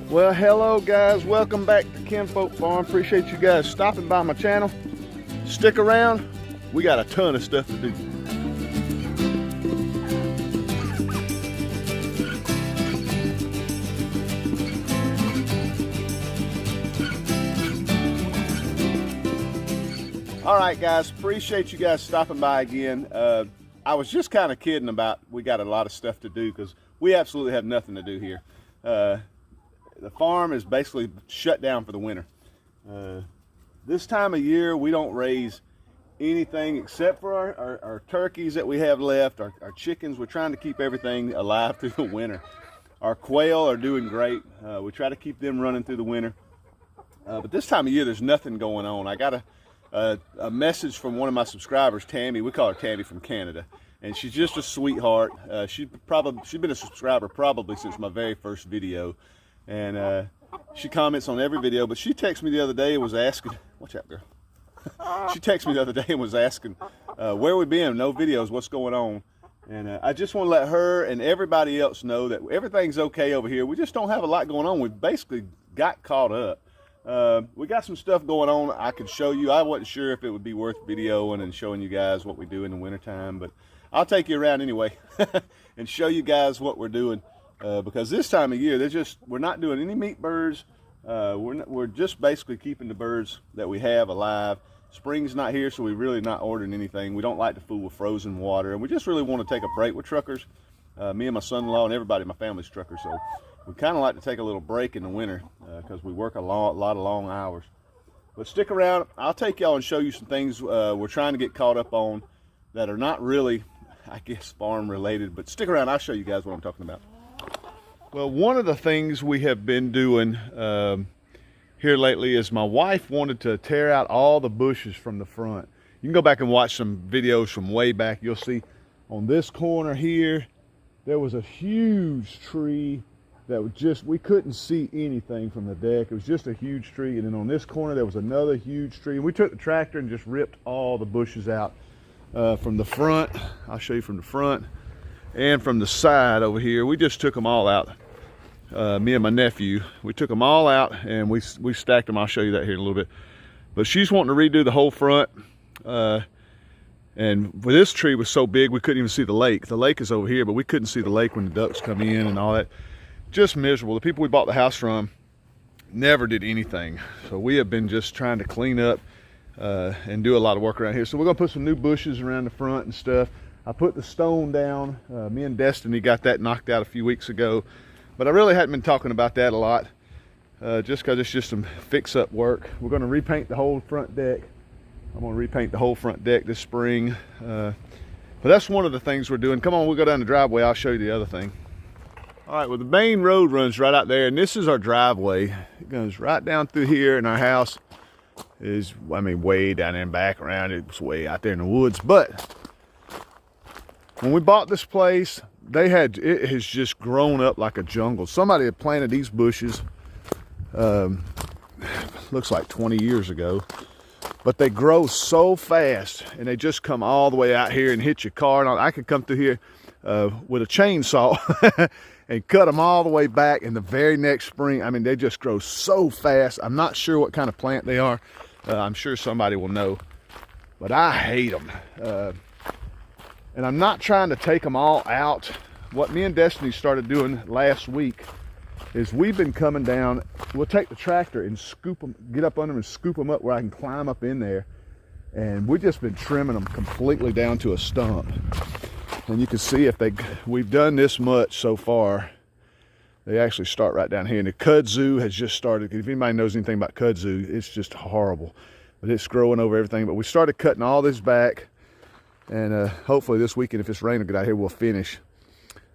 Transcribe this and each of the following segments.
Well, hello guys, welcome back to Kinfolk Farm. Appreciate you guys stopping by my channel. Stick around, we got a ton of stuff to do. All right guys, appreciate you guys stopping by again. I was just kind of kidding about we got a lot of stuff to do because we absolutely have nothing to do here. The farm is basically shut down for the winter. This time of year, we don't raise anything except for our turkeys that we have left, our chickens. We're trying to keep everything alive through the winter. Our quail are doing great. We try to keep them running through the winter. But this time of year, there's nothing going on. I got a message from one of my subscribers, Tammy. We call her Tammy from Canada. And she's just a sweetheart. She's been a subscriber probably since my very first video. And she comments on every video, but she texted me the other day and was asking, watch out girl. She texted me the other day and was asking, where we been, no videos, what's going on? And I just want to let her and everybody else know that everything's okay over here. We just don't have a lot going on. We basically got caught up. We got some stuff going on I could show you. I wasn't sure if it would be worth videoing and showing you guys what we do in the wintertime, but I'll take you around anyway and show you guys what we're doing. Because this time of year, we're not doing any meat birds. We're just basically keeping the birds that we have alive. Spring's not here, so we're really not ordering anything. We don't like to fool with frozen water, and we just really want to take a break. We're truckers. Me and my son-in-law and everybody in my family's truckers, so we kind of like to take a little break in the winter because we work a lot of long hours. But stick around. I'll take y'all and show you some things we're trying to get caught up on that are not really, I guess, farm related. But stick around. I'll show you guys what I'm talking about. Well, one of the things we have been doing here lately is my wife wanted to tear out all the bushes from the front. You can go back and watch some videos from way back. You'll see on this corner here, there was a huge tree that was just, we couldn't see anything from the deck. It was just a huge tree. And then on this corner, there was another huge tree. And we took the tractor and just ripped all the bushes out from the front. I'll show you from the front. And from the side over here, we just took them all out. Me and my nephew, we took them all out and we stacked them. I'll show you that here in a little bit. But she's wanting to redo the whole front. And this tree was so big we couldn't even see the lake. The lake is over here, but we couldn't see the lake when the ducks come in and all that. Just miserable. The people we bought the house from never did anything. So we have been just trying to clean up and do a lot of work around here. So we're gonna put some new bushes around the front and stuff. I put the stone down. Me and Destiny got that knocked out a few weeks ago, but I really hadn't been talking about that a lot just because it's just some fix-up work. We're going to repaint the whole front deck. I'm going to repaint the whole front deck this spring. But that's one of the things we're doing. Come on, we'll go down the driveway. I'll show you the other thing. All right, well, the main road runs right out there, and this is our driveway. It goes right down through here, and our house is, I mean, way down there and back around. It's way out there in the woods, but when we bought this place, it has just grown up like a jungle. Somebody had planted these bushes, looks like 20 years ago, but they grow so fast and they just come all the way out here and hit your car. And I could come through here with a chainsaw and cut them all the way back in the very next spring. I mean, they just grow so fast. I'm not sure what kind of plant they are. I'm sure somebody will know, but I hate them. And I'm not trying to take them all out. What me and Destiny started doing last week is we've been coming down. We'll take the tractor and scoop them, get up under them and scoop them up where I can climb up in there. And we've just been trimming them completely down to a stump. And you can see we've done this much so far. They actually start right down here. And the kudzu has just started. If anybody knows anything about kudzu, it's just horrible. But it's growing over everything. But we started cutting all this back. And hopefully this weekend, if it's raining good out here, we'll finish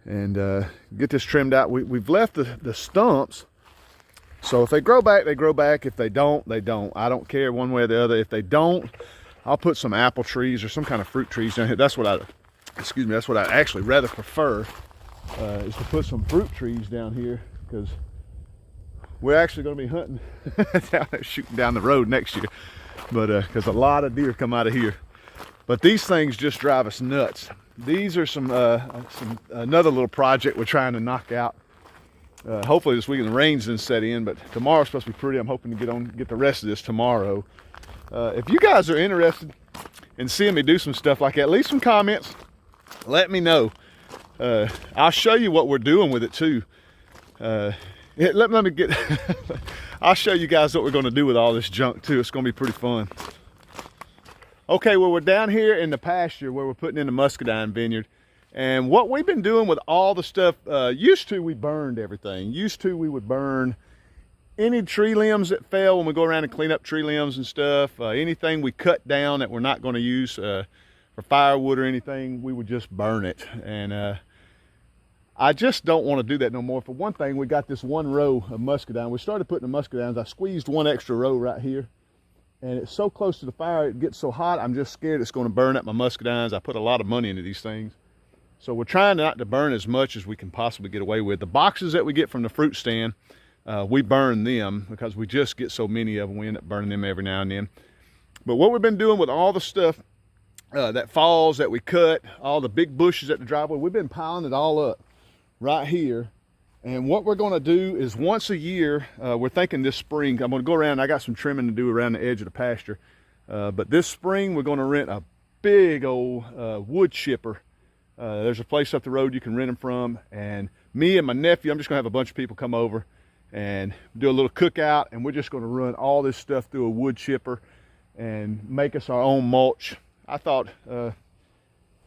and get this trimmed out. We've left the stumps, so if they grow back, they grow back. If they don't, they don't. I don't care one way or the other. If they don't, I'll put some apple trees or some kind of fruit trees down here. That's what that's what I actually rather prefer, is to put some fruit trees down here, because we're actually going to be hunting down there, shooting down the road next year, but because a lot of deer come out of here. But these things just drive us nuts. These are another little project we're trying to knock out. Hopefully this weekend the rains didn't set in, but tomorrow's supposed to be pretty. I'm hoping to get the rest of this tomorrow. If you guys are interested in seeing me do some stuff like that, leave some comments. Let me know. I'll show you what we're doing with it too. Let me get. I'll show you guys what we're going to do with all this junk too. It's going to be pretty fun. Okay, well, we're down here in the pasture where we're putting in the muscadine vineyard. And what we've been doing with all the stuff, used to we burned everything. Used to we would burn any tree limbs that fell when we go around and clean up tree limbs and stuff. Anything we cut down that we're not going to use for firewood or anything, we would just burn it. And I just don't want to do that no more. For one thing, we got this one row of muscadine. We started putting the muscadines. I squeezed one extra row right here. And it's so close to the fire, it gets so hot, I'm just scared it's going to burn up my muscadines. I put a lot of money into these things. So we're trying not to burn as much as we can possibly get away with. The boxes that we get from the fruit stand, we burn them because we just get so many of them. We end up burning them every now and then. But what we've been doing with all the stuff that falls, that we cut, all the big bushes at the driveway, we've been piling it all up right here. And what we're gonna do is once a year, we're thinking this spring, I'm gonna go around, I got some trimming to do around the edge of the pasture. But this spring, we're gonna rent a big old wood chipper. There's a place up the road you can rent them from, and me and my nephew, I'm just gonna have a bunch of people come over and do a little cookout, and we're just gonna run all this stuff through a wood chipper and make us our own mulch. I thought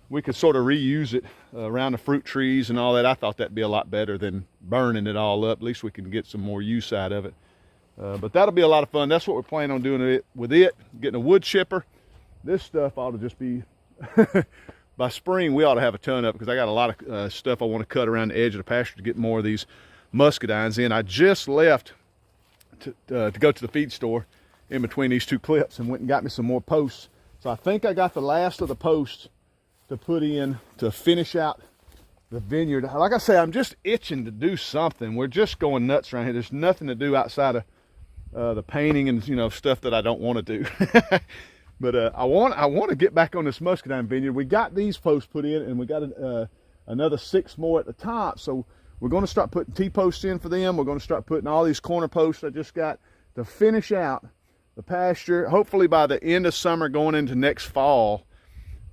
we could sort of reuse it around the fruit trees and all that. I thought that'd be a lot better than burning it all up. At least we can get some more use out of it. But that'll be a lot of fun. That's what we're planning on doing with it, getting a wood chipper. This stuff ought to just be by spring, we ought to have a ton of it because I got a lot of stuff I want to cut around the edge of the pasture to get more of these muscadines in. I just left to go to the feed store in between these two clips and went and got me some more posts. So I think I got the last of the posts to put in to finish out the vineyard. Like I say, I'm just itching to do something. We're just going nuts around here. There's nothing to do outside of the painting and, you know, stuff that I don't want to do. But I want to get back on this muscadine vineyard. We got these posts put in, and we got another 6 more at the top. So we're going to start putting T-posts in for them. We're going to start putting all these corner posts I just got to finish out the pasture. Hopefully by the end of summer, going into next fall,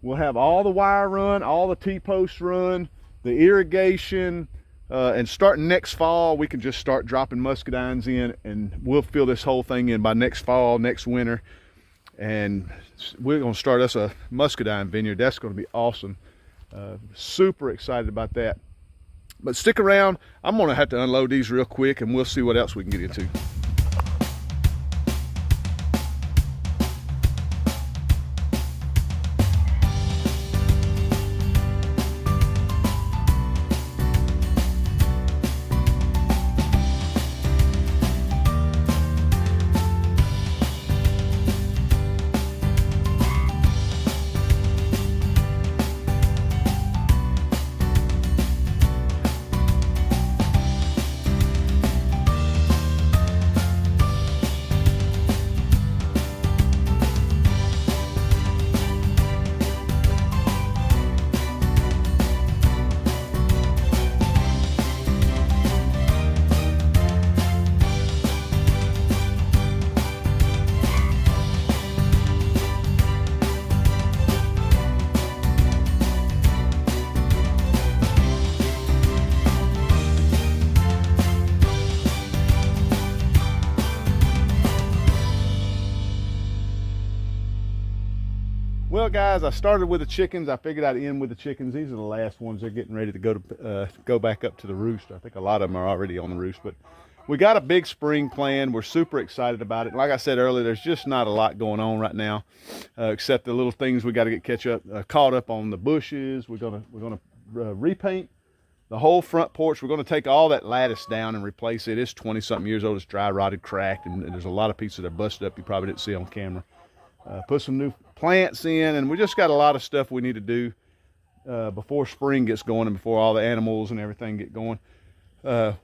we'll have all the wire run, all the T-posts run, the irrigation, and starting next fall, we can just start dropping muscadines in, and we'll fill this whole thing in by next fall, next winter. And we're going to start us a muscadine vineyard. That's going to be awesome. Super excited about that. But stick around. I'm going to have to unload these real quick, and we'll see what else we can get into. Well, guys, I started with the chickens. I figured I'd end with the chickens. These are the last ones. They're getting ready to go back up to the roost. I think a lot of them are already on the roost, but we got a big spring planned. We're super excited about it. Like I said earlier, there's just not a lot going on right now, except the little things we got to get caught up on the bushes. We're gonna repaint the whole front porch. We're gonna take all that lattice down and replace it. It's 20-something years old. It's dry rotted, cracked, and there's a lot of pieces that are busted up you probably didn't see on camera. Put some new plants in, and we just got a lot of stuff we need to do before spring gets going and before all the animals and everything get going.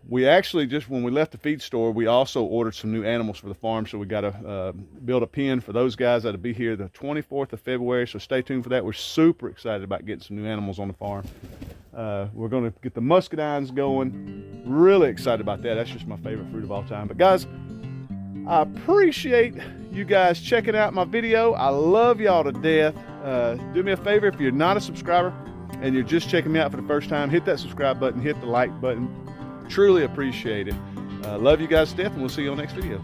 We actually, just when we left the feed store, we also ordered some new animals for the farm, so we got to build a pen for those guys that'll be here the 24th of February, so stay tuned for that. We're super excited about getting some new animals on the farm. We're going to get the muscadines going. Really excited about that. That's just my favorite fruit of all time. But guys, I appreciate you guys checking out my video. I love y'all to death. Do me a favor, if you're not a subscriber and you're just checking me out for the first time, hit that subscribe button, hit the like button. Truly appreciate it. Love you guys to death, and we'll see you on the next video.